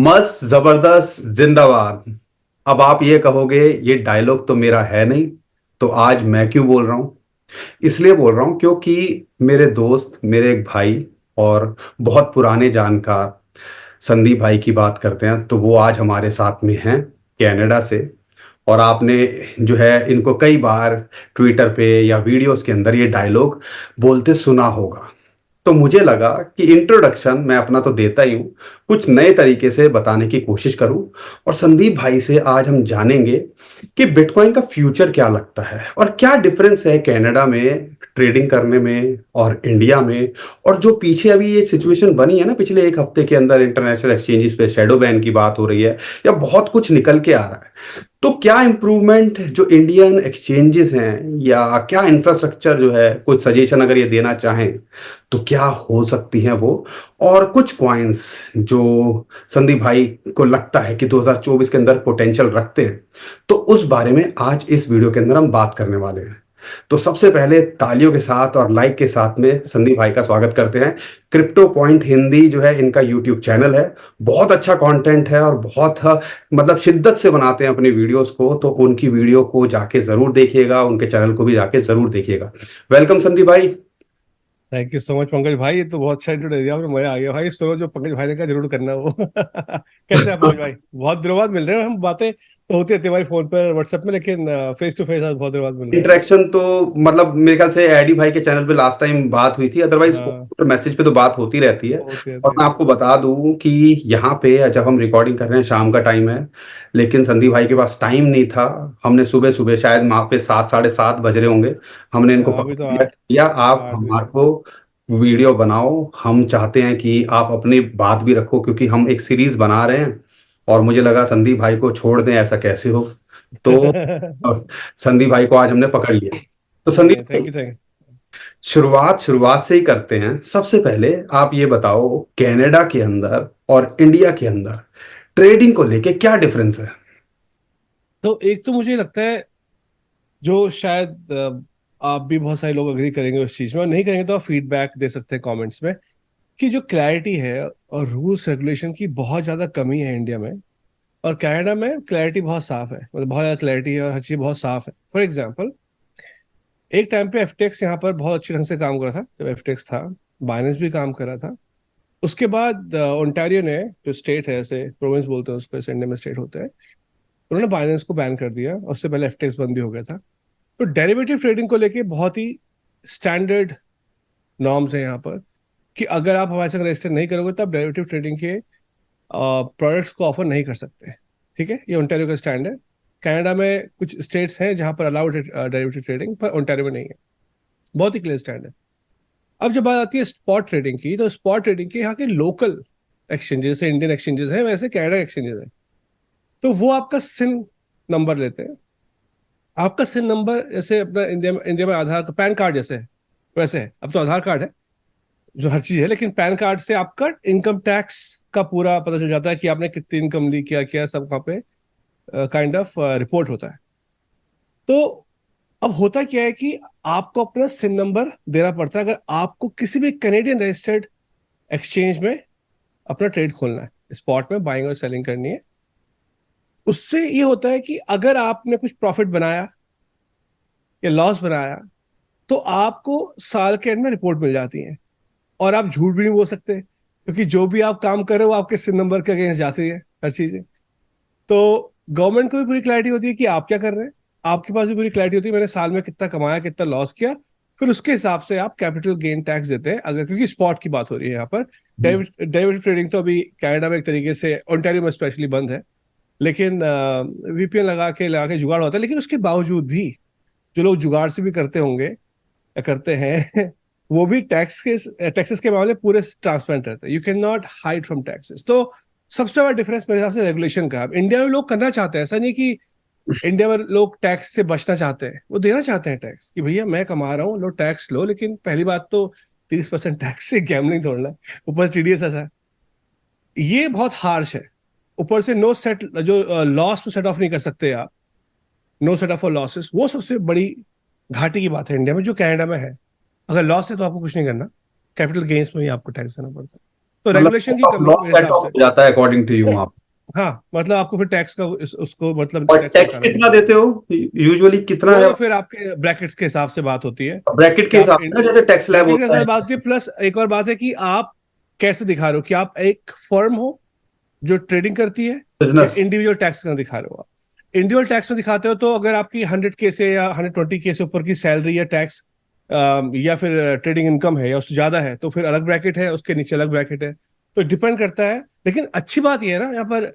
मस्त जबरदस्त जिंदाबाद। अब आप ये कहोगे ये डायलॉग तो मेरा है नहीं, तो आज मैं क्यों बोल रहा हूं? इसलिए बोल रहा हूं क्योंकि मेरे दोस्त, मेरे एक भाई और बहुत पुराने जानकार संदीप भाई की बात करते हैं तो वो आज हमारे साथ में हैं कनाडा से। और आपने जो है इनको कई बार ट्विटर पे या वीडियोस के अंदर ये डायलॉग बोलते सुना होगा। तो मुझे लगा कि इंट्रोडक्शन मैं अपना तो देता ही हूं, कुछ नए तरीके से बताने की कोशिश करूं। और संदीप भाई से आज हम जानेंगे कि बिटकॉइन का फ्यूचर क्या लगता है और क्या डिफरेंस है कनाडा में ट्रेडिंग करने में और इंडिया में। और जो पीछे अभी ये सिचुएशन बनी है ना, पिछले एक हफ्ते के अंदर इंटरनेशनल एक्सचेंजेस पे शैडो बैन की बात हो रही है या बहुत कुछ निकल के आ रहा है, तो क्या इंप्रूवमेंट जो इंडियन एक्सचेंजेस हैं या क्या इंफ्रास्ट्रक्चर जो है, कुछ सजेशन अगर ये देना चाहें तो क्या हो सकती हैं वो। और कुछ कॉइन्स जो संदीप भाई को लगता है कि 2024 के अंदर पोटेंशियल रखते हैं, तो उस बारे में आज इस वीडियो के अंदर हम बात करने वाले हैं। तो सबसे पहले तालियों के साथ और लाइक के साथ में संदीप भाई का स्वागत करते हैं। क्रिप्टो पॉइंट हिंदी जो है इनका यूट्यूब चैनल है, बहुत अच्छा कंटेंट है और बहुत मतलब शिद्दत से बनाते हैं अपनी वीडियोस को, तो उनकी वीडियो को जाके जरूर देखिएगा, उनके चैनल को भी जाके जरूर देखिएगा। वेलकम संदीप भाई। Thank you so much Pankaj भाई। ये तो बहुत अच्छा इंट्रो दिया आपने, मजा आ गया भाई। सुनो, जो पंकज भाई ने कहा जरूर करना वो। कैसे हैं पंकज भाई? बहुत दिनों बाद मिल रहे हैं हम। बातें तो होती रहती है हमारी फोन पर, व्हाट्सएप में, लेकिन फेस टू फेस आज बहुत दिनों बाद मिल रहे हैं। इंटरेक्शन तो मतलब मेरे ख्याल से एडी भाई के चैनल पे लास्ट टाइम बात हुई थी, अदरवाइज हाँ, मैसेज पे तो बात होती रहती है। होती और रहती मैं है। आपको बता दूं कि यहाँ पे जब हम रिकॉर्डिंग कर रहे हैं शाम का टाइम है, लेकिन संदीप भाई के पास टाइम नहीं था। हमने सुबह सुबह शायद वहाँ पे 7 साढ़े 7 बज रहे होंगे, हमने इनको हाँ, अभी पकड़ तो लिया, आठ या आप 8 बजे। हमारे को वीडियो बनाओ। हम चाहते हैं कि आप अपनी बात भी रखो क्योंकि हम एक सीरीज बना रहे हैं। और मुझे लगा संदीप भाई को छोड़ दें, ऐसा कैसे हो। तो संदीप भाई को आज हमने पकड़ लिया। तो नहीं संदीप नहीं, भाई, थैंक यू थैंक यू। शुरुआत शुरुआत से ही करते हैं। सबसे पहले आप ये बताओ कनाडा के अंदर और इंडिया के अंदर ट्रेडिंग को लेके क्या डिफरेंस है? तो एक तो मुझे लगता है, जो शायद आप भी बहुत सारे लोग अग्री करेंगे उस चीज में, और नहीं करेंगे तो आप फीडबैक दे सकते हैं कमेंट्स में, कि जो क्लैरिटी है और रूल्स रेगुलेशन की बहुत ज्यादा कमी है इंडिया में। और कनाडा में क्लैरिटी बहुत साफ है, मतलब बहुत ज्यादा क्लैरिटी है और हर चीज बहुत साफ है। फॉर एग्जांपल, एक टाइम पे एफटेक्स यहाँ पर बहुत अच्छे ढंग से काम कर रहा था। जब एफटेक्स था, बाइनेंस भी काम कर रहा था। उसके बाद ओंटारियो ने, जो स्टेट है, ऐसे प्रोविंस बोलते हैं उसको, ऐसे इंडिया में स्टेट होते हैं, उन्होंने बाइनेंस को बैन कर दिया और उससे पहले एफटेक्स बंद भी हो गया था। तो डेरिवेटिव ट्रेडिंग को लेके बहुत ही स्टैंडर्ड नॉर्म्स हैं यहाँ पर, कि अगर आप हमारे साथ रजिस्टर नहीं करोगे तो आप डेरिवेटिव ट्रेडिंग के प्रोडक्ट्स को ऑफर नहीं कर सकते। ठीक है, ये ओंटारियो का स्टैंड है। कनाडा में कुछ स्टेट्स हैं जहां पर अलाउड है डेरिवेटिव ट्रेडिंग, पर ओंटारियो में नहीं है। बहुत ही क्लियर स्टैंड है। अब जब बात आती है स्पॉट ट्रेडिंग की, तो स्पॉट ट्रेडिंग के यहाँ के लोकल एक्सचेंजेस, जैसे इंडियन एक्सचेंजेस हैं वैसे कनाडा एक्सचेंजेस हैं, तो वो आपका सिन नंबर लेते हैं। आपका सिन नंबर जैसे अपना इंडिया में आधार का पैन कार्ड जैसे है, वैसे है। अब तो आधार कार्ड है जो हर चीज है, लेकिन पैन कार्ड से आपका इनकम टैक्स का पूरा पता चल जाता है कि आपने कितनी इनकम ली, क्या किया, सब वहाँ पे काइंड ऑफ रिपोर्ट होता है। तो अब होता क्या है कि आपको अपना सिन नंबर देना पड़ता है अगर आपको किसी भी कैनेडियन रजिस्टर्ड एक्सचेंज में अपना ट्रेड खोलना है, स्पॉट में बाइंग और सेलिंग करनी है। उससे ये होता है कि अगर आपने कुछ प्रॉफिट बनाया या लॉस बनाया, तो आपको साल के एंड में रिपोर्ट मिल जाती है। और आप झूठ भी नहीं बोल सकते, क्योंकि जो भी आप काम कर रहे हो आपके सिन नंबर के अगेंस्ट जाती है हर चीजें। तो गवर्नमेंट को भी पूरी क्लैरिटी होती है कि आप क्या कर रहे हैं। आपके पास भी पूरी क्लैरिटी होती है, मैंने साल में कितना कमाया, कितना लॉस किया। फिर उसके हिसाब से आप कैपिटल गेन टैक्स देते हैं, अगर, क्योंकि स्पॉट की बात हो रही है यहाँ पर। डेरिवेटिव ट्रेडिंग तो अभी कनाडा में एक तरीके से ओंटारियो में स्पेशली बंद है, लेकिन वीपीएन लगा के जुगाड़ होता है। लेकिन उसके बावजूद भी जो लोग जुगाड़ से भी करते होंगे या करते हैं, वो भी टैक्सेस के मामले पूरे ट्रांसपेरेंट रहते हैं। You can not hide from taxes. तो सबसे बड़ा डिफरेंस मेरे हिसाब से रेगुलेशन का है। अब इंडिया में लोग करना चाहते हैं, ऐसा नहीं कि इंडिया में लोग टैक्स से बचना चाहते हैं, वो देना चाहते हैं टैक्स, कि भैया मैं कमा रहा हूँ, लो टैक्स लो। लेकिन पहली बात तो 30% टैक्स से गैमलिंग थोड़ना है, ऊपर टीडीएस ऐसा है, ये बहुत हार्श है। ऊपर से नो सेट, जो लॉस में सेट ऑफ नहीं कर सकते आप, no set off for losses, वो सबसे बड़ी घाटे की बात है इंडिया में, जो कनाडा में है। अगर लॉस है तो आपको कुछ नहीं करना, कैपिटल गेन्स में ही आपको टैक्स देना पड़ता है। तो मतलब रेगुलेशन की कमी लॉस मेरे सेट हिसाब ऑफ से। हो जाता है अकॉर्डिंग टू यू वहां पे। हाँ, मतलब आपको फिर टैक्स का उसको मतलब और टैक्स टैक्स दिखाना कितना पड़ता है। देते हो, यूजुअली कितना है? वो तो फिर आपके ब्रैकेट्स के हिसाब से बात होती है ब्रैकेट के कि आप हिसाब से ना, जैसे टैक्स लैब ब्रैकेट के होता साथ है। बात होती है। प्लस एक और बात है कि आप कैसे दिखा रहे हो, कि आप एक फर्म हो जो ट्रेडिंग करती है, या बिजनेस। इंडिविजुअल टैक्स करना दिखा रहे हो आप। इंडिविजुअल टैक्स में दिखाते हो तो अगर आपकी 100 के से या 120 के से ऊपर की सैलरी या टैक्स, या फिर ट्रेडिंग इनकम है या उससे ज्यादा है, तो फिर अलग ब्रैकेट है, उसके नीचे अलग ब्रैकेट है। तो डिपेंड करता है। लेकिन अच्छी बात यह है ना यहाँ पर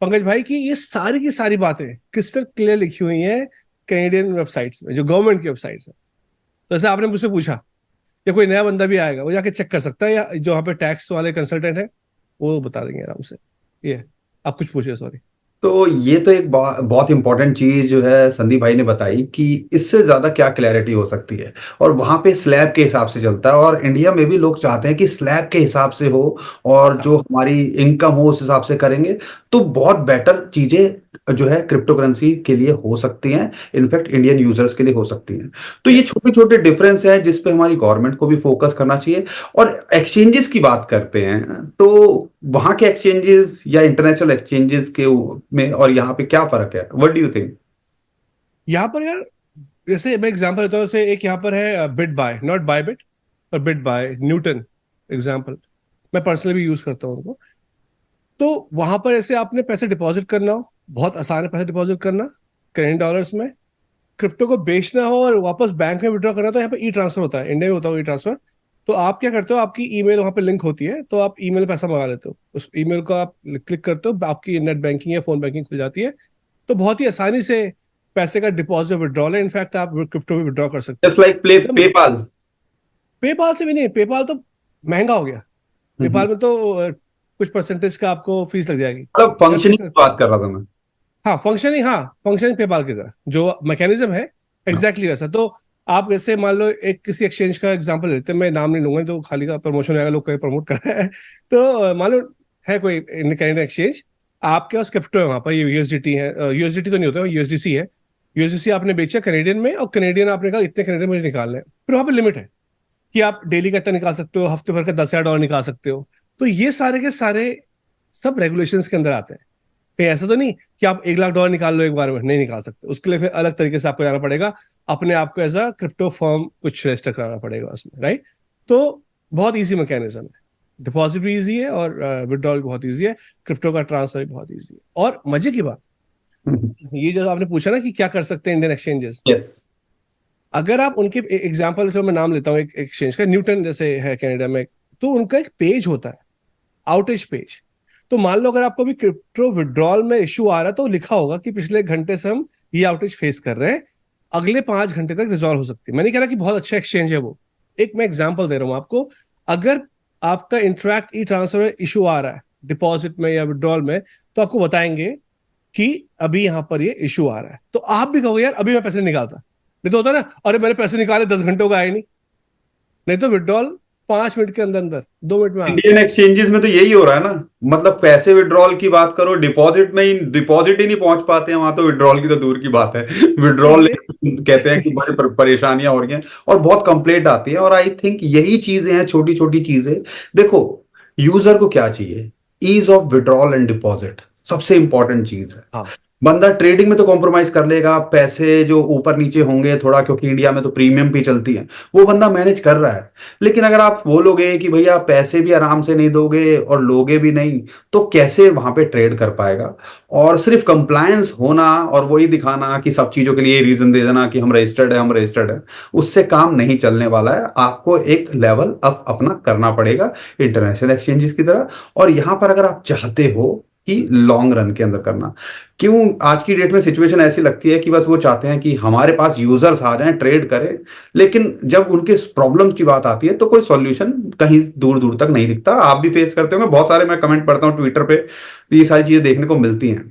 पंकज भाई, कि ये सारी की सारी बातें क्रिस्टल क्लियर लिखी हुई हैं कैनेडियन वेबसाइट्स में, जो गवर्नमेंट की वेबसाइट्स है। तो जैसे आपने मुझसे पूछा, या कोई नया बंदा भी आएगा वो जाके चेक कर सकता है, या जो वहाँ पे टैक्स वाले कंसल्टेंट है वो बता देंगे आराम से। ये आप कुछ पूछे, सॉरी। तो ये तो एक बहुत इंपॉर्टेंट चीज जो है संदीप भाई ने बताई कि इससे ज्यादा क्या क्लैरिटी हो सकती है। और वहां पे स्लैब के हिसाब से चलता है, और इंडिया में भी लोग चाहते हैं कि स्लैब के हिसाब से हो, और हाँ, जो हमारी इनकम हो उस हिसाब से करेंगे तो बहुत बेटर चीजें जो है क्रिप्टो करेंसी के लिए हो सकती हैं, इनफैक्ट इंडियन यूजर्स के लिए हो सकती हैं। तो ये ये छोटे छोटे डिफरेंस हैं जिस पे हमारी गवर्नमेंट को भी फोकस करना चाहिए। और एक्सचेंजेस की बात करते हैं तो वहां के एक्सचेंजेस या इंटरनेशनल एक्सचेंजेस के में और यहाँ पे क्या फर्क है, व्हाट डू यू थिंक? यहाँ पर यार, जैसे मैं एग्जांपल देता हूँ। जैसे एक यहाँ पर है bit by, not by bit, पर बिट बाय न्यूटन एग्जांपल। मैं पर्सनली भी यूज करता हूँ उनको। तो वहां पर ऐसे आपने पैसे डिपॉजिट करना हो, बहुत आसान है पैसे डिपॉजिट करना करेंट डॉलर्स में। क्रिप्टो को बेचना हो और वापस बैंक में विड्रॉ करना, तो यहाँ पे ई ट्रांसफर होता है, इंडिया में होता है ई ट्रांसफर। तो आप क्या करते हो, आपकी ईमेल वहां पे लिंक होती है, तो आप ईमेल पैसा मंगा लेते हो, उस ईमेल को आप क्लिक करते हो, आपकी नेट बैंकिंग या फोन बैंकिंग खुल जाती है। तो बहुत ही आसानी से पैसे का डिपॉजिट विड्रॉल है। इनफैक्ट आप क्रिप्टो भी विड्रॉ कर सकते हो जस्ट लाइक प्ले एकदम। पेपाल। पेपाल से भी नहीं, पेपाल तो महंगा हो गया। पेपाल में तो कुछ परसेंटेज का आपको फीस लग जाएगी। मतलब यार फंक्शनिंग फीस, की बात कर रहा था मैं। हाँ फंक्शनिंग, हाँ फंक्शनिंग पेपाल की तरह जो मैकेनिज्म है, हाँ। एग्जैक्टली वैसा। तो आप जैसे मान लो एक किसी एक्सचेंज का एग्जांपल लेते हैं, मैं नाम नहीं लूंगा तो खाली का प्रमोशन आएगा, लोग कहीं प्रमोट कर रहे हैं। तो मान लो है कोई कैनेडियन एक्सचेंज, आपके पास क्रिप्टो है वहां पर, ये यूएसडीटी है, यूएसडीटी तो नहीं होता, यूएसडीसी है। यूएसडीसी आपने बेचा कनेडियन में, और कनेडियन आपने कहा इतने कनेडियन मुझे निकालने हैं, फिर वहां पर लिमिट है कि आप डेली का इतना निकाल सकते हो, हफ्ते भर का 10,000 डॉलर निकाल सकते हो। तो ये सारे के सारे सब रेगुलेशंस के अंदर आते हैं। कहीं ऐसा तो नहीं कि आप 1 लाख डॉलर निकाल लो एक बार में, नहीं निकाल सकते। उसके लिए फिर अलग तरीके से आपको जाना पड़ेगा, अपने आप को एज अ क्रिप्टो फर्म कुछ रजिस्टर कराना पड़ेगा उसमें, राइट। तो बहुत इजी मैकेनिज्म है, डिपॉजिट भी इजी है और विड्रॉल भी बहुत इजी है। क्रिप्टो का ट्रांसफर भी बहुत इजी है। और मजे की बात, ये जो आपने पूछा ना कि क्या कर सकते हैं इंडियन एक्सचेंजेस, यस। अगर आप उनके एग्जाम्पल, जो मैं नाम लेता हूँ एक एक्सचेंज का, न्यूटन जैसे है कनाडा में, तो उनका एक पेज होता है, आउटेज पेज। तो मान लो अगर आपको भी क्रिप्टो विड्रॉल में इशू आ रहा है, तो लिखा होगा कि पिछले घंटे से हम ये आउटेज फेस कर रहे हैं, अगले 5 घंटे तक रिजॉल्व हो सकती है। मैं नहीं कह रहा कि बहुत अच्छा एक्सचेंज है वो, एक मैं एग्जांपल दे रहा हूं आपको। अगर आपका इंटरैक्ट ई ट्रांसफर में इशू आ रहा है डिपॉजिट में या विड्रॉल में, तो आपको बताएंगे कि अभी यहां पर ये इशू आ रहा है। तो आप भी कहोगे यार अभी मैं पैसे नहीं निकालता। नहीं तो होता ना, अरे मैंने पैसे निकाले 10 घंटे हो गए आए नहीं। नहीं तो विड्रॉल 5 मिनट के अंदर अंदर, 2 मिनट में आ गया। इंडियन एक्सचेंजेस में तो यही हो रहा है ना, मतलब पैसे विड्रॉल की बात करो, डिपॉजिट में ही डिपॉजिट ही नहीं पहुंच पाते हैं वहां, तो विड्रॉल की तो दूर की बात है। तो विड्रॉल ये कहते हैं कि बड़ी परेशानियां हो रही हैं और बहुत कंप्लेंट आती है। और आई थिंक यही चीजें हैं, छोटी छोटी चीजें। देखो, यूजर को क्या चाहिए? Ease of withdrawal and deposit सबसे इंपॉर्टेंट चीज है। हाँ, बंदा ट्रेडिंग में तो कॉम्प्रोमाइज कर लेगा, पैसे जो ऊपर नीचे होंगे थोड़ा, क्योंकि इंडिया में तो प्रीमियम भी चलती है, वो बंदा मैनेज कर रहा है। लेकिन अगर आप बोलोगे कि भैया पैसे भी आराम से नहीं दोगे और लोगे भी नहीं, तो कैसे वहां पे ट्रेड कर पाएगा? और सिर्फ कंप्लायंस होना और वही दिखाना कि सब चीजों के लिए रीजन दे देना कि हम रजिस्टर्ड है, हम रजिस्टर्ड है, उससे काम नहीं चलने वाला है। आपको एक लेवल अप अपना करना पड़ेगा इंटरनेशनल एक्सचेंजेस की तरह। और यहां पर अगर आप चाहते हो कि लॉन्ग रन के अंदर करना, क्यों आज की डेट में सिचुएशन ऐसी लगती है कि बस वो चाहते हैं कि हमारे पास यूजर्स आ जाएं, ट्रेड करें, लेकिन जब उनके प्रॉब्लम्स की बात आती है तो कोई सॉल्यूशन कहीं दूर दूर तक नहीं दिखता। आप भी फेस करते होंगे बहुत सारे, मैं कमेंट पढ़ता हूँ ट्विटर पे, तो ये सारी चीजें देखने को मिलती हैं।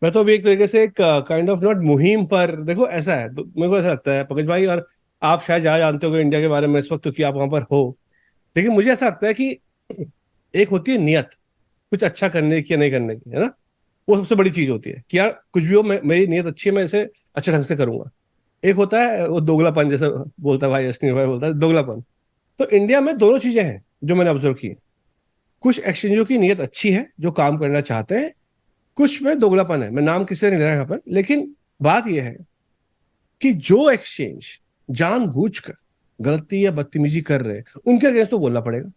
मैं तो अभी एक तरीके से एक काइंड ऑफ नॉट मुहिम पर, देखो ऐसा है तो मेरे को ऐसा लगता है पंकज भाई, और आप शायद ज्यादा जानते हो इंडिया के बारे में इस वक्त क्योंकि आप वहां पर हो। लेकिन मुझे ऐसा लगता है कि एक होती है नियत, कुछ अच्छा करने की या नहीं करने की, है ना। वो सबसे बड़ी चीज होती है कि यार कुछ भी हो, मेरी नियत अच्छी है, मैं इसे अच्छे ढंग से करूंगा। एक होता है वो दोगलापन, जैसे बोलता है भाई, अश्विनी भाई बोलता है दोगलापन। तो इंडिया में दोनों चीजें हैं जो मैंने ऑब्जर्व की। कुछ एक्सचेंजों की नीयत अच्छी है जो काम करना चाहते हैं, कुछ में दोगलापन है। मैं नाम किसी नहीं ले रहा यहाँ पर, लेकिन बात यह है कि जो एक्सचेंज जानबूझकर गलती या बदतमीजी कर रहे हैं उनके अगेंस्ट तो बोलना पड़ेगा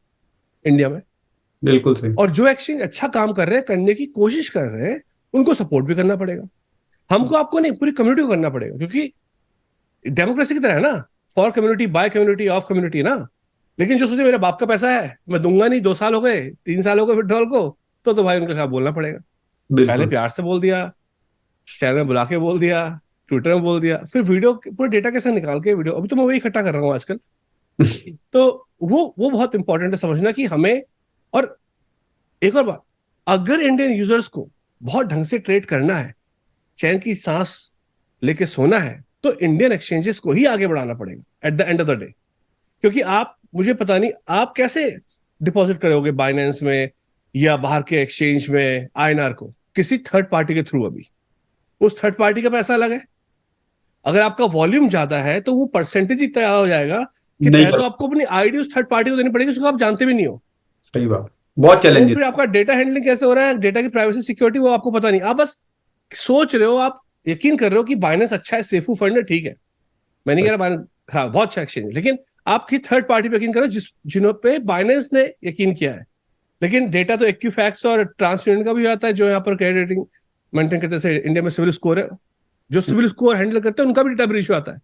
इंडिया में। बिल्कुल सही। और जो एक्सचेंज अच्छा काम कर रहे हैं, करने की कोशिश कर रहे हैं, उनको सपोर्ट भी करना पड़ेगा। हमको आपको नहीं, पूरी कम्युनिटी को करना पड़ेगा, क्योंकि डेमोक्रेसी की तरह है ना, for community bye community of community ना। लेकिन जो सोचे मेरे बाप का पैसा है मैं दूंगा नहीं, 2 साल हो गए, 3 साल हो गए विड्रॉल को, तो भाई उनके खिलाफ बोलना पड़ेगा। पहले बिल्कुल। प्यार से बोल दिया, चैनल में बुला के बोल दिया, ट्विटर में बोल दिया, फिर वीडियो पूरे डेटा के साथ निकाल के वीडियो, अभी तो मैं वही इकट्ठा कर रहा हूँ आजकल। तो वो बहुत इंपॉर्टेंट है समझना कि हमें। और एक और बात, अगर इंडियन यूजर्स को बहुत ढंग से ट्रेड करना है, चैन की सांस लेके सोना है, तो इंडियन एक्सचेंजेस को ही आगे बढ़ाना पड़ेगा at the end of the day. क्योंकि आप, मुझे पता नहीं आप कैसे डिपॉजिट करोगे बाइनेंस में या बाहर के एक्सचेंज में आईएनआर को, किसी थर्ड पार्टी के थ्रू। अभी उस थर्ड पार्टी का पैसा अलग है। अगर आपका वॉल्यूम ज्यादा है तो वो परसेंटेज ही तय हो जाएगा कि नहीं पहले कर। तो आपको अपनी आईडी उस थर्ड पार्टी को देनी पड़ेगी जिसको आप जानते भी नहीं हो। सही बात। बहुत वो चैलेंजेस। फिर आपका डेटा हैंडलिंग कैसे हो रहा है, डेटा की प्राइवेसी सिक्योरिटी, वो आपको पता नहीं। आप बस सोच रहे हो, आप यकीन कर रहे हो कि बाइनेंस अच्छा है, सेफू फंड है, ठीक है। मैं नहीं कह रहा बाइनेंस खराब, बहुत अच्छा एक्सचेंज है, लेकिन आपकी थर्ड पार्टी पे यकीन करो जिन्हों पे बाइनेंस ने यकीन किया है। लेकिन डेटा तो एक्यूफैक्स और ट्रांसपेरेंट का भी आता है, जो यहाँ पर क्रेडिट रेटिंग मेंटेन करते हैं। इंडिया में सिविल स्कोर है, जो सिविल स्कोर हैंडल करते हैं उनका भी डेटा ब्रीच आता है।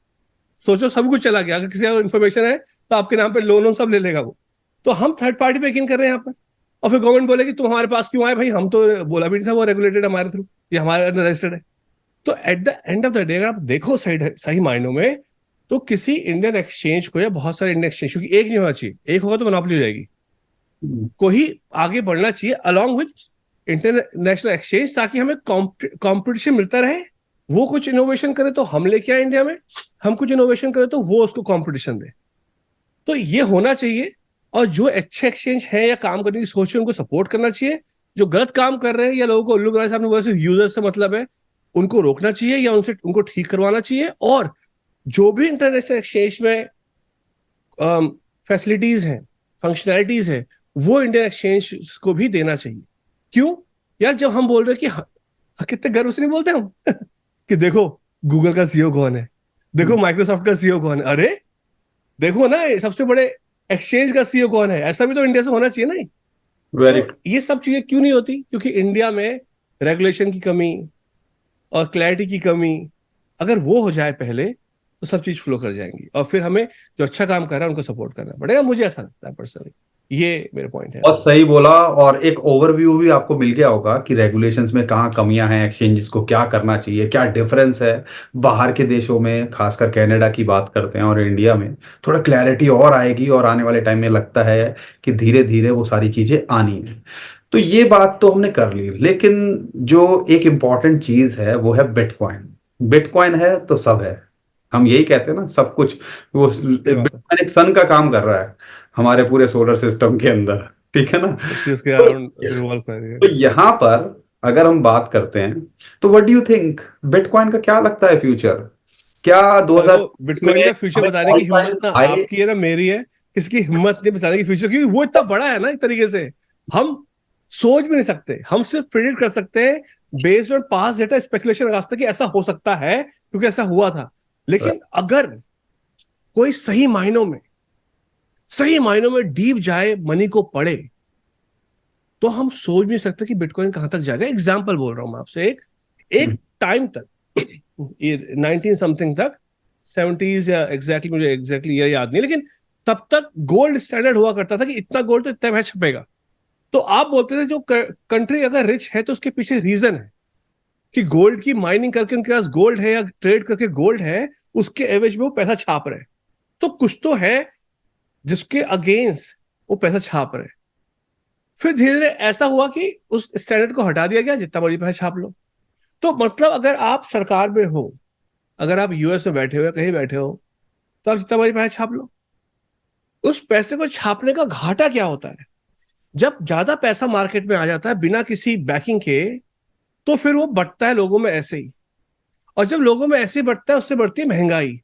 सोचो सब कुछ चला गया, अगर किसी को इन्फॉर्मेशन है तो आपके नाम पे लोन सब ले लेगा वो। तो हम थर्ड पार्टी पे यकीन कर रहे हैं यहाँ पर। और फिर गवर्नमेंट बोलेगी तुम हमारे पास क्यों आए भाई, हम तो बोला भी नहीं था वो रेगुलेटेड हमारे थ्रू, ये हमारे अंडर रजिस्टर्ड है। तो at the end of the day अगर आप देखो सही सही मायनों में, तो किसी इंडियन एक्सचेंज को या बहुत सारे इंडियन एक्सचेंज, क्योंकि एक नहीं होना चाहिए, एक होगा तो मोनोपोली हो जाएगी, को ही आगे बढ़ना चाहिए अलॉन्ग विद इंटरनेशनल एक्सचेंज, ताकि हमें कंपटीशन मिलता रहे। वो कुछ इनोवेशन करे तो हम लेके आए इंडिया में, हम कुछ इनोवेशन करे तो वो उसको कंपटीशन दे। तो ये होना चाहिए। और जो अच्छे एक्सचेंज है या काम करने की सोच है उनको सपोर्ट करना चाहिए। जो गलत काम कर रहे हैं या लोगों को उल्लू बनाने से, आपने बोला यूजर से मतलब है, उनको रोकना चाहिए या उनसे उनको ठीक करवाना चाहिए। और जो भी इंटरनेशनल एक्सचेंज में फैसिलिटीज हैं, फंक्शनैलिटीज है, वो इंडियन एक्सचेंज को भी देना चाहिए। क्यों यार, जब हम बोल रहे हैं कि कितने गर्व से नहीं बोलते हम कि देखो गूगल का सीईओ कौन है, देखो माइक्रोसॉफ्ट का सीईओ कौन है, अरे देखो ना सबसे बड़े एक्सचेंज का सीईओ कौन है, ऐसा भी तो इंडिया से होना चाहिए ना। वेरी। तो ये सब चीजें क्यों नहीं होती? क्योंकि इंडिया में रेगुलेशन की कमी और क्लैरिटी की कमी, अगर वो हो जाए पहले तो सब चीज फ्लो कर जाएंगी। और फिर हमें जो अच्छा काम कर रहा है उनको सपोर्ट करना पड़ेगा, मुझे ऐसा लगता है पर्सनली। ये मेरे पॉइंट है। बहुत सही बोला। और एक ओवरव्यू भी आपको मिल गया होगा कि रेगुलेशंस में कहाँ कमियां हैं, एक्सचेंजेस को क्या करना चाहिए, क्या डिफरेंस है बाहर के देशों में, खासकर कनाडा की बात करते हैं और इंडिया में। थोड़ा क्लैरिटी और आएगी और आने वाले टाइम में लगता है कि धीरे धीरे वो सारी चीजें आनी है। तो ये बात तो हमने कर ली, लेकिन जो एक इम्पॉर्टेंट चीज है वो है बिटकॉइन। बिटकॉइन है तो सब है, हम यही कहते हैं ना, सब कुछ। वो सही बात है। बिटकॉइन एक सन का काम कर रहा है हमारे पूरे सोलर सिस्टम के अंदर, ठीक है ना। सब चीज के तो, अराउंड रिवॉल्व कर रही है। तो यहाँ पर अगर हम बात करते हैं, तो what do you think, bitcoin का क्या लगता है फ्यूचर? क्या देखो 2020 में बिटकॉइन का फ्यूचर हमें बताने ऑल की टाइम हिम्मत ना हाई? आपकी है ना मेरी है, किसकी हिम्मत नहीं बताने की फ्यूचर, क्योंकि वो इतना बड़ा है ना एक तरीके से। हम सोच भी नहीं सकते, हम सिर्फ प्रिडिक्ट कर सकते हैं based on pass data, speculation लगा सकते हैं कि ऐसा हो सकता है क्योंकि ऐसा हुआ था। लेकिन अगर कोई सही मायनों में डीप जाए, मनी को पढ़े, तो हम सोच भी नहीं सकते कि बिटकॉइन कहां तक जाएगा। एग्जाम्पल बोल रहा हूं मैं आपसे, एक एक टाइम तक, ये 19 समथिंग तक, 70s या एग्जैक्टली मुझे एग्जैक्टली ये याद नहीं, लेकिन तब तक गोल्ड स्टैंडर्ड हुआ करता था कि इतना गोल्ड तो इतना में छपेगा। तो आप बोलते थे जो कंट्री अगर रिच है तो उसके पीछे रीजन है कि गोल्ड की माइनिंग करके उनके पास गोल्ड है या ट्रेड करके गोल्ड है, उसके एवज में वो पैसा छाप रहे हैं। तो कुछ तो है जिसके अगेंस्ट वो पैसा छाप रहे हैं। फिर धीरे धीरे ऐसा हुआ कि उस स्टैंडर्ड को हटा दिया गया, जितना बड़ी पैसा छाप लो। तो मतलब अगर आप सरकार में हो, अगर आप यूएस में बैठे हो या कहीं बैठे हो, तो आप जितना बड़ी पैसा छाप लो। उस पैसे को छापने का घाटा क्या होता है? जब ज्यादा पैसा मार्केट में आ जाता है बिना किसी बैकिंग के, तो फिर वो बढ़ता है लोगों में ऐसे ही। और जब लोगों में ऐसे ही बढ़ता है, उससे बढ़ती है महंगाई।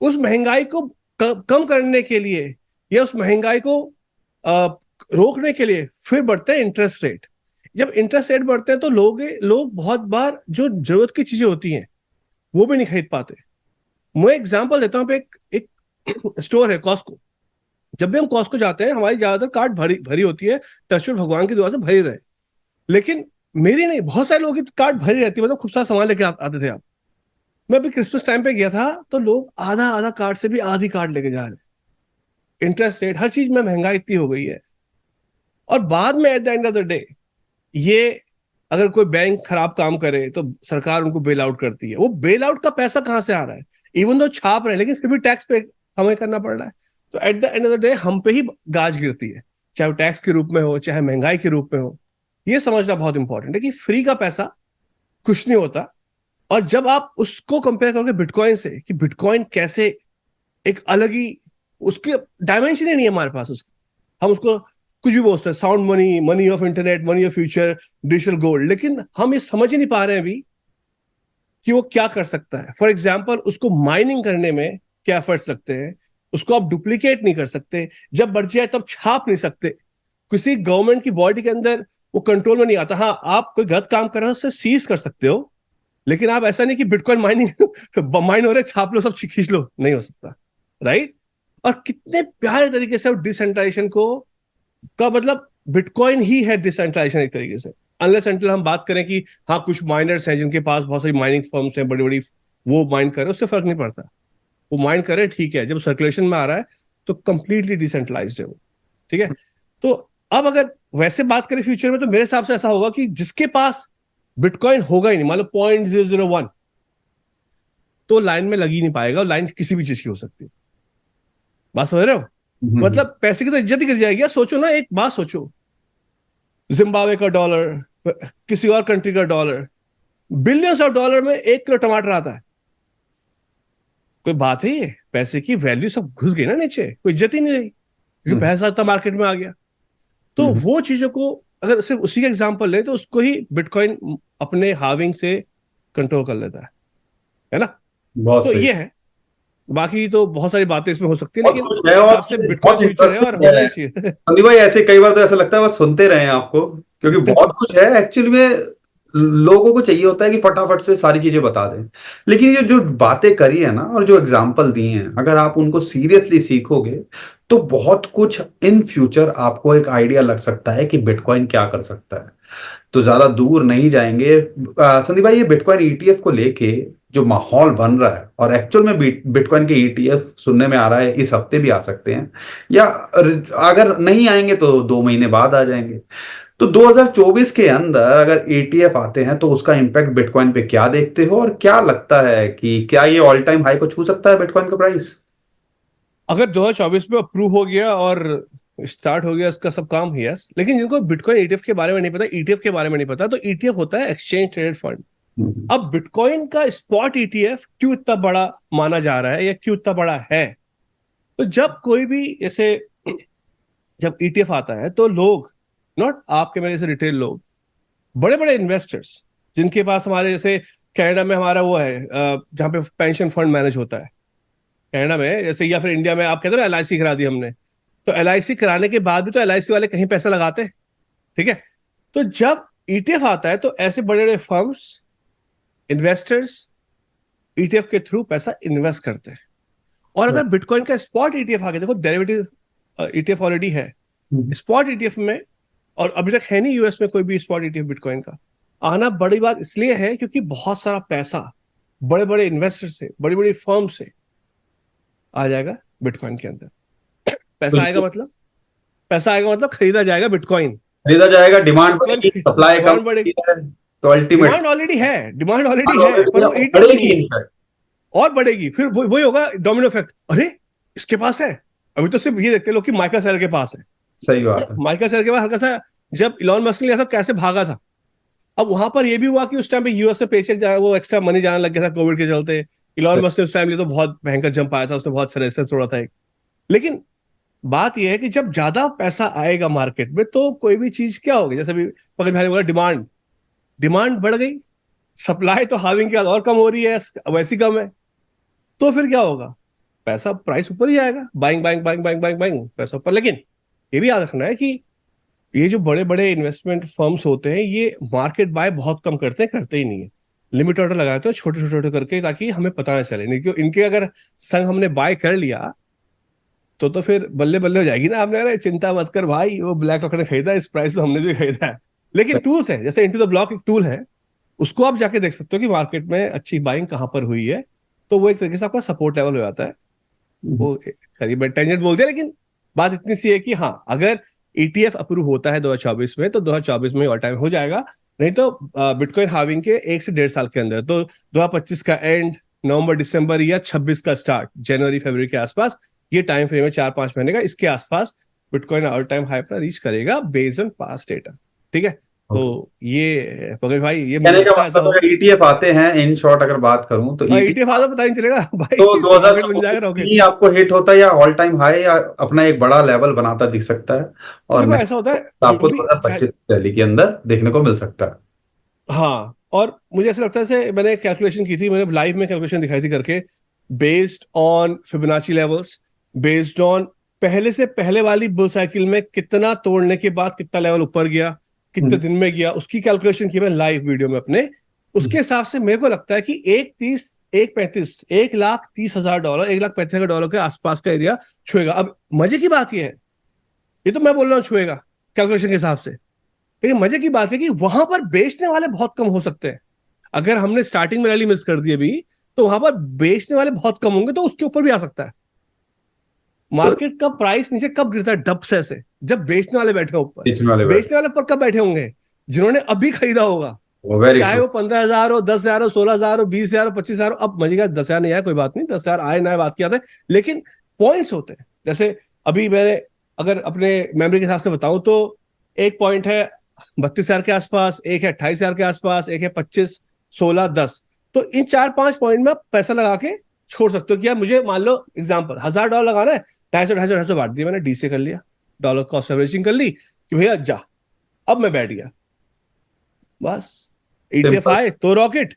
उस महंगाई को कम करने के लिए या उस महंगाई को रोकने के लिए फिर बढ़ते हैं इंटरेस्ट रेट। जब इंटरेस्ट रेट बढ़ते हैं तो लोग बहुत बार जो जरूरत की चीजें होती हैं वो भी नहीं खरीद पाते। मैं एग्जांपल देता हूँ, एक स्टोर है कॉस्को। जब भी हम कॉस्को जाते हैं हमारी ज्यादातर कार्ट भरी भरी होती है, टचवुड भगवान की दुआ से भरी रहे। लेकिन मेरी नहीं, बहुत सारे लोगों की कार्ट भरी रहती है, मतलब खूब सारा सामान लेके आते थे आप। मैं अभी क्रिसमस टाइम पे गया था तो लोग आधा आधा कार्ट से भी आधी कार्ट लेके जा रहे हैं। इंटरेस्ट रेट, हर चीज में महंगाई इतनी हो गई है। और बाद में at the end of the day, ये अगर कोई बैंक खराब काम करे तो सरकार उनको बेल आउट करती है। वो बेल आउट का पैसा कहां से आ रहा है? इवन तो छाप रहे हैं लेकिन फिर भी टैक्स पे हमें करना पड़ रहा है। तो at the end of the day हम पे ही गाज गिरती है, चाहे वो टैक्स के रूप में हो चाहे महंगाई के रूप में हो। ये समझना बहुत इंपॉर्टेंट है कि फ्री का पैसा कुछ नहीं होता। और जब आप उसको कंपेयर करोगे बिटकॉइन से, कि बिटकॉइन कैसे एक अलग ही, उसकी डायमेंशन ही नहीं है हमारे पास उसकी। हम उसको कुछ भी बोलते हैं, sound money, money of internet, money of future, digital gold, लेकिन हम ये समझ ही नहीं पा रहे हैं अभी कि वो क्या कर सकता है। फॉर एग्जाम्पल, उसको माइनिंग करने में क्या एफर्ट्स लगते हैं, उसको आप डुप्लीकेट नहीं कर सकते, जब बढ़ जाए तब छाप नहीं सकते, किसी गवर्नमेंट की बॉडी के अंदर वो कंट्रोल में नहीं आता। हाँ, आप कोई गलत काम कर रहे हो उससे सीज कर सकते हो, लेकिन आप ऐसा नहीं कि बिटकॉइन माइनिंग माइन हो रहे छाप लो सब खींच लो, नहीं हो सकता। राइट? और कितने प्यारे तरीके से डिसेंट्रलाइजेशन को का मतलब बिटकॉइन ही है डिसेंट्रलाइजेशन एक तरीके से। अनलेस अनटिल हम बात करें कि हाँ कुछ माइनर्स हैं जिनके पास बहुत सारी माइनिंग फर्म्स हैं बड़ी बड़ी, वो माइन कर रहे हैं, उससे फर्क नहीं पड़ता। वो माइन करे ठीक है, जब सर्कुलेशन में आ रहा है तो कंप्लीटली डिसेंट्रलाइज्ड है वो। ठीक है? तो अब अगर वैसे बात करें फ्यूचर में, तो मेरे हिसाब से ऐसा होगा कि जिसके पास बिटकॉइन होगा ही नहीं, मान लो 0.001, तो लाइन में लग ही नहीं पाएगा। और लाइन किसी भी चीज की हो सकती है। बात समझ रहे हो? मतलब पैसे की तो इज्जत ही गिर जाएगी यार। सोचो ना, एक बात सोचो, जिम्बाब्वे का डॉलर, किसी और कंट्री का डॉलर, बिलियंस ऑफ डॉलर में 1 किलो टमाटर आता है। कोई बात है ये? पैसे की वैल्यू सब घुस गई ना नीचे, कोई इज्जत ही नहीं रही क्योंकि पैसा इतना मार्केट में आ गया। तो वो चीजों को अगर सिर्फ उसी का एग्जांपल ले तो उसको ही बिटकॉइन अपने हाविंग से कंट्रोल कर लेता है ना? बहुत तो सही। ये है। बाकी तो बहुत सारी बातें इसमें हो सकती है, बहुत लेकिन कुछ है मेरे और हिसाब से बिटकॉइन बहुत फ्यूचर है और इंटरेस्टिंग होना है। ही चाहिए। संदीप भाई, ऐसे कई बार तो ऐसा लगता है बस सुनते रहे आपको, क्योंकि बहुत कुछ है एक्चुअली में। लोगों को चाहिए होता है कि फटाफट से सारी चीजें बता दें, लेकिन ये जो बातें करी है ना और जो एग्जाम्पल दिए हैं, अगर आप उनको सीरियसली सीखोगे तो बहुत कुछ इन फ्यूचर आपको एक आइडिया लग सकता है कि बिटकॉइन क्या कर सकता है। तो ज्यादा दूर नहीं जाएंगे। संदीप भाई, ये बिटकॉइन ईटीएफ को लेके जो माहौल बन रहा है, और एक्चुअल में बिटकॉइन के ईटीएफ सुनने में आ रहा है इस हफ्ते भी आ सकते हैं, या अगर नहीं आएंगे तो 2 महीने बाद आ जाएंगे। तो 2024 के अंदर अगर ईटीएफ आते हैं तो उसका इम्पैक्ट बिटकॉइन पे क्या देखते हो, और क्या लगता है कि क्या ये ऑल टाइम हाई को छू सकता है बिटकॉइन का प्राइस? अगर 2024 में अप्रूव हो गया और स्टार्ट हो गया इसका सब काम, यस। लेकिन जिनको बिटकॉइन ईटीएफ के बारे में नहीं पता, ईटीएफ के बारे में नहीं पता, तो ईटीएफ होता है एक्सचेंज ट्रेडेड फंड। हम्म। अब बिटकॉइन का स्पॉट ईटीएफ क्यों इतना बड़ा माना जा रहा है या क्यों इतना बड़ा है? तो जब कोई भी ऐसे, जब ईटीएफ आता है तो लोग, नॉट आपके मेरे जैसे रिटेल लोग, बड़े बड़े इन्वेस्टर्स जिनके पास, हमारे जैसे कनाडा में हमारा वो है जहाँ पे पेंशन फंड मैनेज होता है कनाडा में, जैसे, या फिर इंडिया में आप कहते हो ना एलआईसी करा दी हमने, तो एलआईसी कराने के बाद भी तो एलआईसी वाले कहीं पैसा लगाते हैं। ठीक है? तो जब ईटीएफ आता है तो ऐसे बड़े बड़े फर्म्स, इन्वेस्टर्स ईटीएफ के थ्रू पैसा इन्वेस्ट करते हैं। और अगर बिटकॉइन का स्पॉट ईटीएफ आ गया, देखो डेरिवेटिव ईटीएफ ऑलरेडी है, स्पॉट ईटीएफ में, और अभी तक है नहीं यूएस में कोई भी स्पॉट ईटीएफ बिटकॉइन का। आना बड़ी बात इसलिए है क्योंकि बहुत सारा पैसा बड़े बड़े इन्वेस्टर से, बड़ी बड़ी फर्म से आ जाएगा बिटकॉइन के अंदर। पैसा आएगा बिल्कुल। मतलब, पैसा आएगा मतलब खरीदा जाएगा बिटकॉइन। खरीदा जाएगा, डिमांड बिटकॉइन, बढ़ेगी, सप्लाई कम डिमांड बढ़ेगी। होती है, तो अल्टीमेट डिमांड ऑलरेडी है, डिमांड ऑलरेडी है, पर वो ईटीएफ बढ़ेगी नहीं है। इनफैक्ट। और बढ़ेगी, फिर वही होगा डोमिनो इफेक्ट। अरे, इसके पास है। अभी तो सिर्फ ये देखते हैं लोग कि माइकल सेलर के पास है। सही बात है। माइकल सेलर के पास हल्का सा, जब इलॉन मस्क ने लिया था कैसे भागा था। अब वहां पर ये भी हुआ कि उस टाइम पे यूएस से पेशेंट वो एक्स्ट्रा मनी जाने लग गया था कोविड के चलते। इलॉन मस्क ने उस टाइम लिए तो बहुत भयंकर जंप आया था, उसने बहुत सारे रेजिस्टेंस तोड़ा था एक। लेकिन बात यह है कि जब ज्यादा पैसा आएगा मार्केट में तो कोई भी चीज क्या होगी, जैसे अभी पकड़ भाई ने बोला, डिमांड, डिमांड बढ़ गई, सप्लाई तो हाविंग के बाद और कम हो रही है, वैसी कम है, तो फिर क्या होगा? पैसा, प्राइस ऊपर ही आएगा, buying buying buying buying buying buying, पैसा ऊपर। लेकिन ये भी याद रखना है कि ये जो बड़े बड़े इन्वेस्टमेंट फर्म्स होते हैं ये मार्केट बाय बहुत कम करते हैं, करते ही नहीं है। लिमिट ऑर्डर लगाते हैं छोटे छोटे छोटे करके, ताकि हमें पता ना चले। नहीं, क्यों इनके अगर संग हमने बाय कर लिया तो फिर बल्ले बल्ले हो जाएगी ना। आपने, अरे चिंता मत कर भाई, वो ब्लैक रॉक ने खरीदा, इस प्राइस तो हमने भी खरीदा है। लेकिन टूल्स है, जैसे इनटू द ब्लॉक एक टूल है, उसको आप जाके देख सकते हो कि मार्केट में अच्छी बाइंग कहाँ पर हुई है। तो वो एक तरीके से आपका सपोर्ट लेवल हो जाता है। वो करीब टेंजेंट बोल दिया, लेकिन बात इतनी सी है कि हाँ, अगर ईटीएफ अप्रूव होता है 2024 में तो 2024 में ऑल टाइम हो जाएगा। नहीं तो बिटकॉइन हाविंग के 1 से 1.5 साल के अंदर, तो 2025 का एंड, नवंबर दिसंबर या 26 का स्टार्ट, जनवरी फरवरी के आसपास, ये टाइम फ्रेम है 4-5 महीने का, इसके आसपास बिटकॉइन ऑल टाइम हाई पर रीच करेगा बेस्ड ऑन पास्ट डेटा। ठीक है, तो ये पकड़ भाई, ये मुझे कहने का लगता है ऐसा मतलब होगा। अगर ईटीएफ आते हैं, इन शॉर्ट अगर बात करूं तो ईटीएफ ईटीएफ आता पता नहीं चलेगा तो भाई, रॉकेट बन जाएगा 2024 रॉकेट। ही आपको हिट होता है, या ऑल टाइम हाई, या अपना एक बड़ा लेवल बनाता दिख सकता है, और देखो नेक्स्ट ऐसा होता है जो आपको भी 2025 रैली के अंदर देखने को मिल सकता है। हाँ, और मुझे ऐसा लगता है, जैसे मैंने कैलकुलेशन की थी, मैंने लाइव में कैलकुलेशन दिखाई थी करके, based on Fibonacci levels, based on पहले से पहले वाली बुल साइकिल में कितना तोड़ने के बाद कितना लेवल ऊपर गया, कितने हम्म, दिन में गया, उसकी कैलकुलेशन की मैं लाइव वीडियो में अपने। उसके हिसाब से मेरे को लगता है कि 1.30, 1.35, $1,30,000, $1,35,000 के आसपास का एरिया छुएगा। अब मजे की बात यह है, ये तो मैं बोल रहा हूँ छुएगा कैलकुलेशन के हिसाब से, लेकिन मजे की बात है कि वहां पर बेचने वाले बहुत कम हो सकते हैं। अगर हमने स्टार्टिंग में रैली मिस कर दी अभी, तो वहां पर बेचने वाले बहुत कम होंगे, तो उसके ऊपर भी आ सकता है। तो मार्केट का प्राइस नीचे कब गिरता है? डब से ऐसे, जब बेचने वाले बैठे ऊपर। बीच में वाले बैठ, बेचने वाले ऊपर कब बैठे होंगे? जिन्होंने अभी खरीदा होगा। वो वेरी चाहे ट्रू। वो 15,000 हो, 10,000 हो, 16,000 हो, 20,000 हो, 25,000 हो। अब मजे का 10,000 नहीं आया कोई बात नहीं, 10,000 आए ना आए बात किया था। लेकिन पॉइंट्स होते हैं, जैसे अभी मैंने अगर अपने मेमोरी के हिसाब से बताऊं तो एक पॉइंट है 32,000 के आसपास, एक है 28,000 के आसपास, एक है 25, 16, 10। तो इन 4-5 पॉइंट में आप पैसा लगा के छोड़ सकते हो कि यार मुझे मान लो एग्जाम्पल $1,000 लगाना है, 250, 250 बांट दिया मैंने, डी से कर लिया, डॉलर कॉस्ट एवरेजिंग कर ली कि भैया जा, अब मैं बैठ गया बस। ETF simple. आए तो रॉकेट,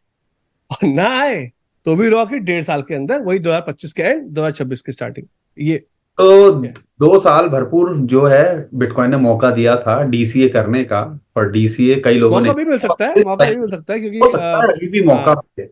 और ना आए तो भी रॉकेट 1.5 साल के अंदर, वही 2025 के एंड, 2026 की स्टार्टिंग। ये तो है। 2 साल भरपूर जो है बिटकॉइन ने मौका दिया था डीसीए करने का, और डीसीए कई लोगों ने मौका भी मिल सकता है, मौका भी मिल सकता है, हो क्योंकि सकता है अभी भी मौका है।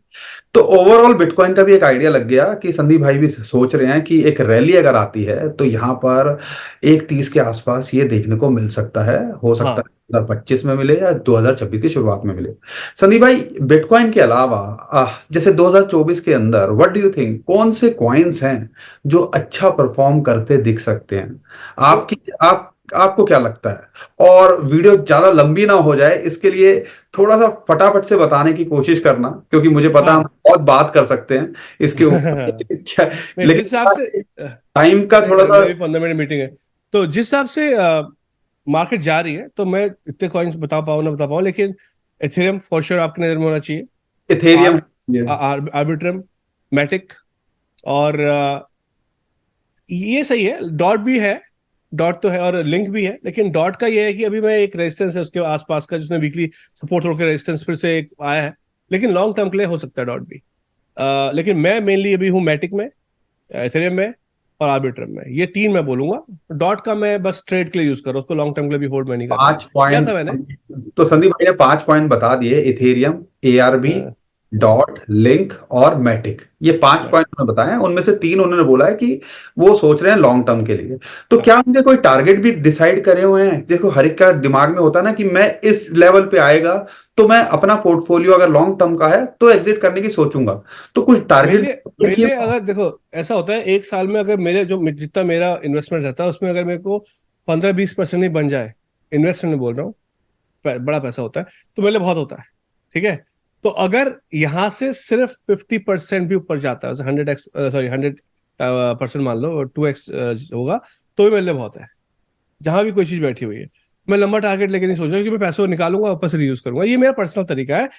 तो ओवरऑल बिटकॉइन का भी एक आइडिया लग गया कि संदीप भाई भी सोच रहे हैं कि एक रैली अगर आती है तो यहाँ पर 1.30 के आसपास ये देखने को मिल सकता है। हो सकता हाँ है 2025 में मिले या 2026 की शुरुआत में मिले। संदीप भाई, बिटकॉइन के अलावा जैसे 2024 के अंदर व्हाट डू यू थिंक, कौन से कॉइन्स हैं जो अच्छा परफॉर्म करते दिख सकते हैं? तो आपकी आप आपको क्या लगता है? और वीडियो ज्यादा लंबी ना हो जाए इसके लिए थोड़ा सा फटाफट से बताने की कोशिश करना, क्योंकि मुझे पता है हम हाँ बहुत बात कर सकते हैं इसके ऊपर क्या, नहीं, जिस हिसाब से लेकिन टाइम का नहीं, थोड़ा सा। मेरी 15 मिनट मीटिंग है। तो जिस हिसाब से मार्केट जा रही है, तो मैं इतने कॉइन्स बता पाऊँ ना बता पाऊँ, लेकिन एथेरियम फॉर श्योर आपकी नजर में होना चाहिए। इथेरियम। आर्क, आर्बिट्रम, मैटिक, और ये सही है। डॉट भी है, डॉट तो है, और लिंक भी है, लेकिन डॉट का ये है कि अभी मैं एक रेजिस्टेंस है उसके आसपास का, जिसने वीकली सपोर्ट तोड़ के रेजिस्टेंस फिर से एक आया है। लेकिन लॉन्ग टर्म के लिए हो सकता है डॉट भी। लेकिन मैं मेनली अभी हूँ मैटिक में, एथेरियम में, और आर्बिट्रम में। ये तीन मैं बोलूंगा। डॉट का मैं बस ट्रेड के लिए यूज कर रहा हूँ, उसको लॉन्ग टर्म के लिए भी होल्ड मैं नहीं कर रहा हूँ। पांच किया पॉइंट था मैंने। तो संदीप भाई ने 5 पॉइंट बता दिए, इथेरियम, एआरबी, हाँ, डॉट, लिंक और मैटिक। ये 5 पॉइंट मैटिक। उन्होंने बताए हैं, उनमें से 3 उन्होंने बोला है कि वो सोच रहे हैं लॉन्ग टर्म के लिए। तो हाँ क्या उनके कोई टारगेट भी डिसाइड करे हुए हैं? देखो हर एक का दिमाग में होता है ना कि मैं इस लेवल पे आएगा तो मैं अपना पोर्टफोलियो अगर लॉन्ग टर्म का है तो एग्जिट करने की सोचूंगा। तो कुछ टारगेट मेरे रखिए। मेरे अगर देखो, ऐसा होता है एक साल में अगर मेरे जो जितना मेरा इन्वेस्टमेंट रहता है उसमें अगर मेरे को 15-20% ही बन जाए, इन्वेस्टमेंट में बोल रहा हूँ, बड़ा पैसा होता है, तो मेरे लिए बहुत होता है। ठीक है, तो अगर यहाँ से सिर्फ 50% भी ऊपर जाता है, 100x, सॉरी 100% मान लो, 2x होगा, तो भी मेरे लिए बहुत है। जहां भी कोई चीज बैठी हुई है, मैं लंबा टारगेट लेके नहीं सोच रहा कि मैं पैसों को निकालूंगा वापस रीयूज करूंगा। ये मेरा पर्सनल तरीका है।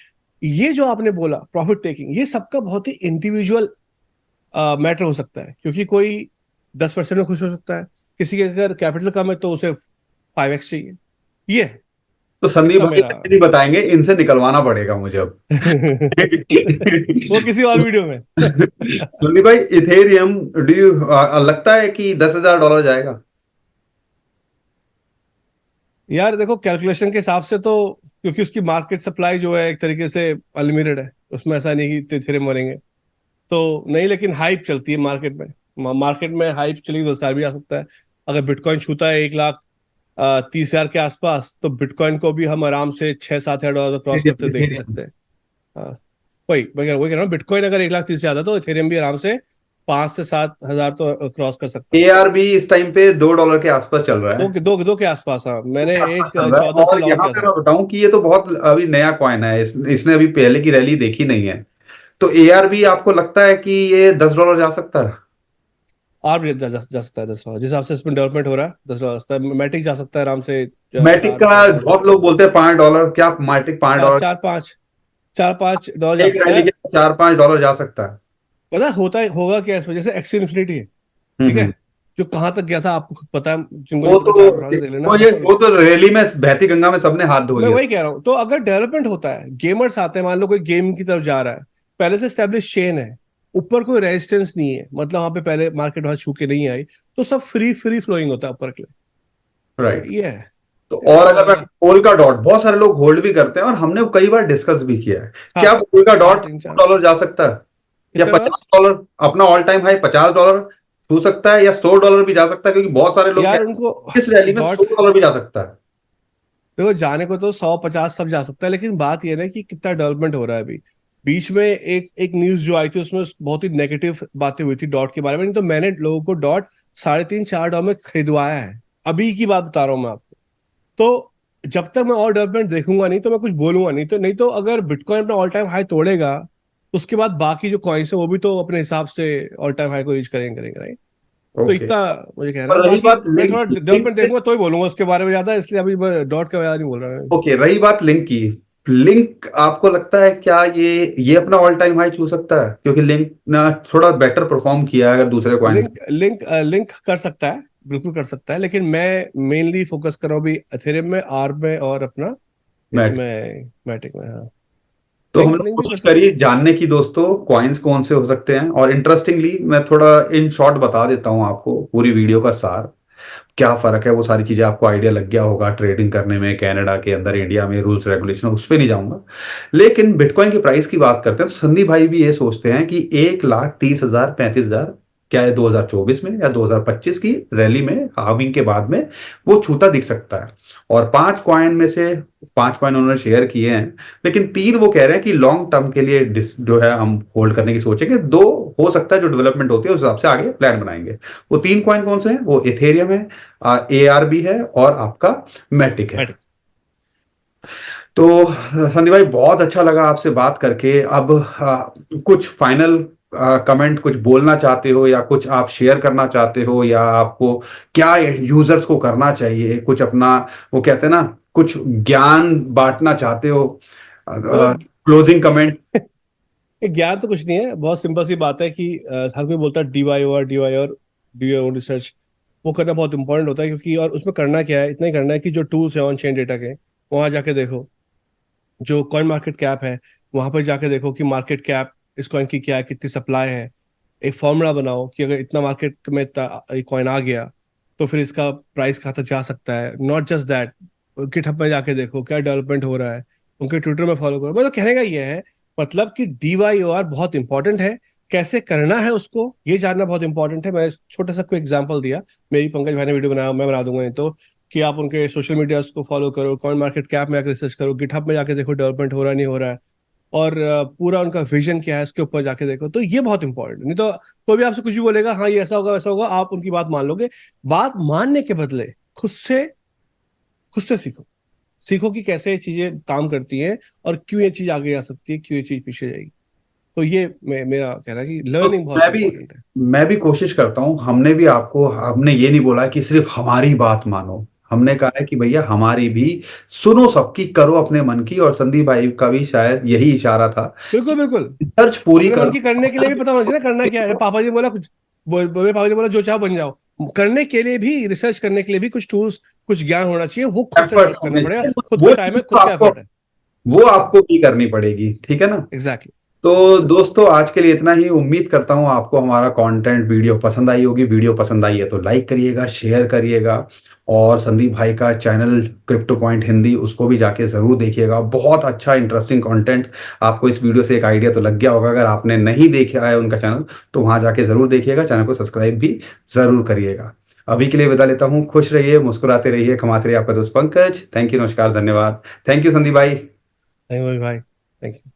ये जो आपने बोला प्रॉफिट टेकिंग, ये सबका बहुत ही इंडिविजुअल मैटर हो सकता है, क्योंकि कोई 10% में खुश हो सकता है, किसी के अगर कैपिटल कम है तो उसे 5x चाहिए। ये है, तो संदीप इतना भाई मेरा ऐसे नहीं बताएंगे, इनसे निकलवाना पड़ेगा मुझे अब। वो किसी और वीडियो में। संदीप भाई, इथेरियम डू यू, लगता है कि $10,000 जाएगा? यार देखो कैलकुलेशन के हिसाब से तो, क्योंकि उसकी मार्केट सप्लाई जो है एक तरीके से अनलिमिटेड है, उसमें ऐसा नहीं कि इथेरियम मरेंगे तो नहीं, लेकिन हाइप चलती है मार्केट में। मार्केट में हाइप चली तो सार भी आ सकता है। अगर बिटकॉइन छूता है 1,30,000 के आसपास, तो बिटकॉइन को भी हम आराम से 6-7 हज़ार डॉलर क्रॉस करते देख इथेरियम सकते हैं। हाँ, वही कह रहा हूँ, बिटकॉइन अगर 1,30,000 से आता तो इथेरियम भी आराम से 5 से 7 हज़ार तो क्रॉस कर सकता है। ARB इस टाइम पे $2 के आसपास चल रहा है। दो के आसपास, हाँ, के मैंने आसपास एक चल रहा है। 14 से और लॉन्ग यहाँ किया पे था। मैं बताऊं कि ये तो बहुत अभी नया कॉइन है, इसने अभी पहले की रैली देखी नहीं है। तो ARB आपको लगता है कि ये $10 जा सकता है? और भी जा सकता है 10 डॉलर, जिस हिसाब से इसमें डेवलपमेंट हो रहा है 10 डॉलर जा सकता है। मैटिक जा सकता है आराम से मैटिक चार का चार डॉलर बहुत लोग बोलते हैं $5, क्या मैटिक पांच चार डॉलर चार पाँच 4-5 डॉलर जा एक सकता रैली है। के $4-5 जा सकता है। पता है होता है होगा क्या इस वजह से, एक्सी इन्फिनिटी है, ठीक है, हम्म। जो कहाँ तक गया था आपको खुद पता है, जिनको नहीं वो पता तो चार्ट उठा के देख लेना। वो तो रैली में बहती गंगा में सबने हाथ धो मैं लिया। वही कह रहा हूँ, तो अगर डेवलपमेंट होता है, गेमर्स आते हैं, मान लो कोई गेम की तरफ जा रहा है, पहले से स्टैब्लिश चेन है, ऊपर कोई रेजिस्टेंस नहीं है, मतलब वहां पे पहले मार्केट वहां छू के नहीं आई, तो सब फ्री फ्री फ्लोइंग होता है ऊपर के राइट। लिए। ये है। तो ये और तो अगर मैं ज्यादा पोल का डॉट, बहुत सारे लोग होल्ड भी करते हैं और हमने कई बार डिस्कस भी किया है, हाँ, क्या पोल का हाँ, डॉट तीन चार $100 जा सकता है या कितना डॉलर $50? अपना ऑल टाइम हाई $50 छू सकता है या $100 भी जा सकता है, क्योंकि बहुत सारे लोग यार कहते उनको हैं इस रैली में डॉट, $100 भी जा सकता है। देखो जाने को तो 100-50 सब जा सकता है, लेकिन बात यह है ना कि कितना डेवलपमेंट हो रहा है अभी। बीच में एक एक न्यूज जो आई थी, उसमें बहुत ही नेगेटिव बातें हुई थी डॉट के बारे में, नहीं तो मैंने लोगों को डॉट 3.5-4 डॉलर में खरीदवाया है। अभी की बात बता रहा हूँ मैं आपको। तो जब तक मैं और डेवलपमेंट देखूंगा नहीं तो मैं कुछ बोलूंगा नहीं, तो अगर बिटकॉइन अपना ऑल टाइम हाई तोड़ेगा, तो उसके बाद बाकी जो कॉइन्स है वो भी तो अपने हिसाब से ऑल टाइम हाई को रीच करेंगे राइट। तो ओके। इतना मुझे कहना है, और रही बाकी बात मैं लिंक थोड़ा लिंक डेवलपमेंट देखूंगा तो ही बोलूंगा उसके बारे में ज्यादा, इसलिए अभी मैं डॉट का ज्यादा नहीं बोल रहा। ओके, रही बात लिंक की। लिंक आपको लगता है क्या ये अपना ऑल टाइम हाई छू सकता है, क्योंकि लिंक ने थोड़ा बेटर परफॉर्म किया है अगर दूसरे कॉइन से? लिंक कर सकता है, बिल्कुल कर सकता है, लेकिन मैं मेनली फोकस कर रहा हूँ अभी एथेरियम में, आर्ब में और अपना मैट। इसमें मैटिक में। हाँ, तो हम लिंक लोग लिंक भी कर कोशिश सकता करी है। जानने की दोस्तों, कॉइन्स कौन से हो सकते हैं। और इंटरेस्टिंगली मैं थोड़ा इन शॉर्ट बता देता हूं आपको पूरी वीडियो का सार, क्या फर्क है। वो सारी चीजें आपको आइडिया लग गया होगा ट्रेडिंग करने में, कनाडा के अंदर, इंडिया में रूल्स रेगुलेशन, उस पर नहीं जाऊंगा। लेकिन बिटकॉइन की प्राइस की बात करते हैं तो संदीप भाई भी ये सोचते हैं कि 1,30,000 35,000, क्या है 2024 में या 2025 की रैली में, हाविंग के बाद में वो छूता दिख सकता है। और 5 कॉइन में से 5 कॉइन उन्होंने शेयर किए हैं, लेकिन 3 वो कह रहे हैं कि लॉन्ग टर्म के लिए जो है हम होल्ड करने की सोचेंगे। 2 हो सकता है जो डेवलपमेंट होती है उस हिसाब से आगे प्लान बनाएंगे। वो 3 कॉइन कौन से हैं? वो इथेरियम है, ARB है और आपका मैटिक है। मैटिक। तो संदीप भाई बहुत अच्छा लगा आपसे बात करके। अब कुछ फाइनल कमेंट कुछ बोलना चाहते हो या कुछ आप शेयर करना चाहते हो, या आपको क्या यूजर्स को करना चाहिए, कुछ अपना, वो कहते हैं ना, कुछ ज्ञान बांटना चाहते हो? मतलब क्लोजिंग कमेंट। ज्ञान तो कुछ नहीं है, बहुत सिंपल सी बात है कि हर कोई बोलता है DIY और डू योर ओन रिसर्च। वो करना बहुत इंपॉर्टेंट होता है, क्योंकि और उसमें करना क्या है, इतना ही करना है कि जो टूल्स है ऑन चेन डेटा के, वहां जाके देखो। जो कॉइन मार्केट कैप है, वहां पर जाके देखो कि मार्केट कैप इस कॉइन की क्या है, कितनी सप्लाई है। एक फॉर्मूला बनाओ कि अगर इतना मार्केट में कॉइन आ गया, तो फिर इसका प्राइस कहाँ तक जा सकता है। नॉट जस्ट दैट, गिटहब में जाके देखो क्या डेवलपमेंट हो रहा है, उनके ट्विटर में फॉलो करो। मतलब कहने का ये है, मतलब कि DYOR बहुत इंपॉर्टेंट है, कैसे करना है उसको ये जानना बहुत इंपॉर्टेंट है। मैं छोटा सा कोई एग्जांपल दिया, मेरी पंकज भाई ने वीडियो बनाया, मैं बना दूंगा नहीं तो, कि आप उनके सोशल मीडिया को फॉलो करो, कॉइन मार्केट कैप में आकर रिसर्च करो, गिटहब में जाके देखो डेवलपमेंट हो रहा है नहीं हो रहा है, और पूरा उनका विजन क्या है इसके ऊपर जाके देखो। तो ये बहुत इंपॉर्टेंट, नहीं तो कोई भी आपसे कुछ भी बोलेगा, हाँ ये ऐसा होगा वैसा होगा, आप उनकी बात मान लोगे। बात मानने के बदले खुद से खुद से सीखो, सीखो कि कैसे ये चीजें काम करती हैं, और क्यों ये चीज आगे जा सकती है, क्यों ये चीज पीछे जाएगी। तो ये मेरा कहना है कि तो लर्निंग बहुत मैं भी इंपॉर्टेंट है। मैं भी कोशिश करता हूँ। हमने ये नहीं बोला कि सिर्फ हमारी बात मानो, हमने कहा है कि भैया हमारी भी सुनो, सबकी करो अपने मन की। और संदीप भाई का भी शायद यही इशारा था कि बिल्कुल बिल्कुल। रिसर्च पूरी अपने मन करो। की करने के लिए भी पता होना चाहिए ना करना क्या है। पापा जी ने बोला कुछ, मेरे पापा जी ने बोला जो चाहो बन जाओ, करने के लिए भी, रिसर्च करने के लिए भी कुछ टूल्स, कुछ ज्ञान होना चाहिए, वो खुद से एफर्ट्स डेवलप करना होने पड़ेगा। चाहिए, खुद का वो टाइम है, चीज खुद का एफर्ट है। वो हाँ, आपको भी करनी पड़ेगी, ठीक है ना? एग्जैक्टली। तो दोस्तों आज के लिए इतना ही। उम्मीद करता हूँ आपको हमारा कंटेंट वीडियो पसंद आई होगी। वीडियो पसंद आई है तो लाइक करिएगा, शेयर करिएगा, और संदीप भाई का चैनल क्रिप्टो पॉइंट हिंदी उसको भी जाके ज़रूर देखिएगा। बहुत अच्छा इंटरेस्टिंग कंटेंट। आपको इस वीडियो से एक आइडिया तो लग गया होगा। अगर आपने नहीं देखा है उनका चैनल तो वहाँ जाके ज़रूर देखिएगा। चैनल को सब्सक्राइब भी ज़रूर करिएगा। अभी के लिए विदा लेता हूँ। खुश रहिए, मुस्कुराते रहिए, कमाते रहिए। आपका दोस्त पंकज। थैंक यू, नमस्कार, धन्यवाद। थैंक यू संदीप भाई। थैंक यू भाई, थैंक यू।